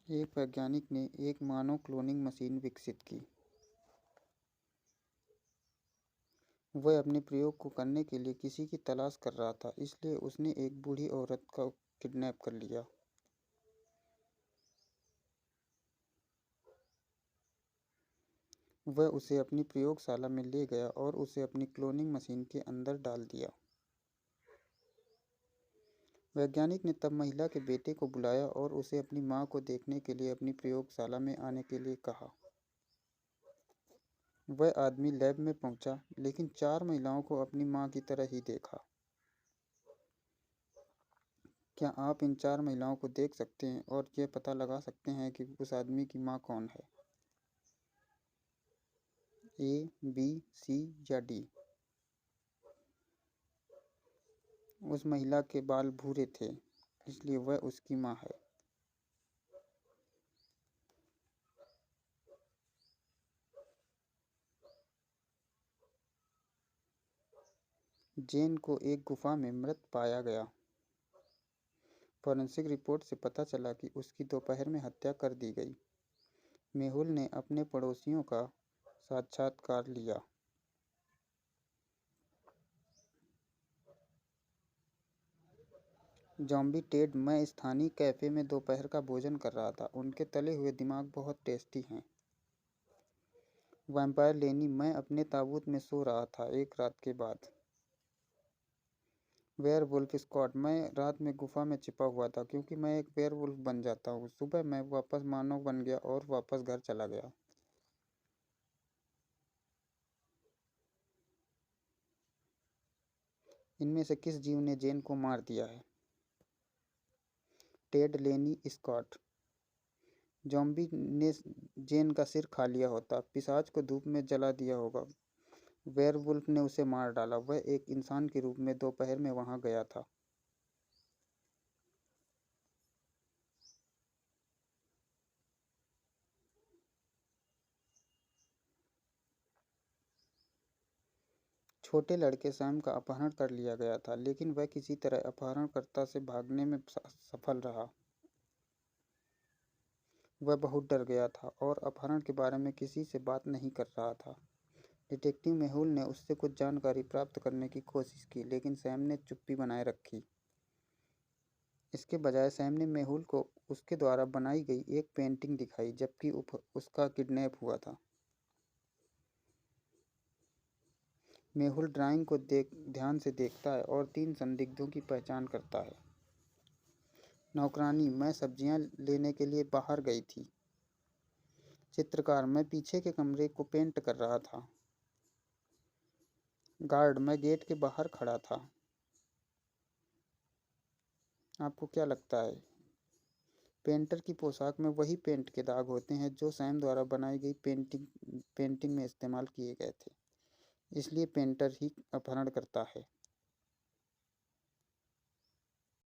एक वैज्ञानिक ने एक मानव क्लोनिंग मशीन विकसित की। वह अपने प्रयोग को करने के लिए किसी की तलाश कर रहा था, इसलिए उसने एक बूढ़ी औरत को किडनैप कर लिया। वह उसे अपनी प्रयोगशाला में ले गया और उसे अपनी क्लोनिंग मशीन के अंदर डाल दिया। वैज्ञानिक ने तब महिला के बेटे को बुलाया और उसे अपनी मां को देखने के लिए अपनी प्रयोगशाला में आने के लिए कहा। वह आदमी लैब में पहुंचा, लेकिन 4 महिलाओं को अपनी मां की तरह ही देखा। क्या आप इन 4 महिलाओं को देख सकते हैं और यह पता लगा सकते हैं कि उस आदमी की मां कौन है? ए, बी, सी या डी? उस महिला के बाल भूरे थे, इसलिए वह उसकी मां है। जेन को एक गुफा में मृत पाया गया। फॉरेंसिक रिपोर्ट से पता चला कि उसकी दोपहर में हत्या कर दी गई। मेहुल ने अपने पड़ोसियों का साक्षात्कार लिया। जॉम्बी टेड, मैं स्थानीय कैफे में दोपहर का भोजन कर रहा था। उनके तले हुए दिमाग बहुत टेस्टी हैं। वैम्पायर लेनी, मैं अपने ताबूत में सो रहा था एक रात के बाद। वेयरवुल्फ स्कॉट, मैं रात में गुफा में छिपा हुआ था क्योंकि मैं एक वेयरवुल्फ बन जाता हूँ। सुबह मैं वापस मानव बन गया और वापस घर चला गया। इनमें से किस जीव ने जेन को मार दिया है? टेड लेनी स्कॉट। जॉम्बी ने जेन का सिर खा लिया होता, पिशाच को धूप में जला दिया होगा। वेयरवुल्फ ने उसे मार डाला। वह एक इंसान के रूप में दोपहर में वहां गया था। छोटे लड़के सैम का अपहरण कर लिया गया था, लेकिन वह किसी तरह अपहरणकर्ता से भागने में सफल रहा। वह बहुत डर गया था और अपहरण के बारे में किसी से बात नहीं कर रहा था। डिटेक्टिव मेहुल ने उससे कुछ जानकारी प्राप्त करने की कोशिश की, लेकिन सैम ने चुप्पी बनाए रखी। इसके बजाय सैम ने मेहुल को उसके द्वारा बनाई गई एक पेंटिंग दिखाई, जबकि उसका किडनैप हुआ था। मेहुल ड्राइंग को ध्यान से देखता है और 3 संदिग्धों की पहचान करता है। नौकरानी, मैं सब्जियां लेने के लिए बाहर गई थी। चित्रकार, मैं पीछे के कमरे को पेंट कर रहा था। गार्ड, मैं गेट के बाहर खड़ा था। आपको क्या लगता है? पेंटर की पोशाक में वही पेंट के दाग होते हैं जो सैम द्वारा बनाई गई पेंटिंग में इस्तेमाल किए गए थे, इसलिए पेंटर ही अपहरण करता है।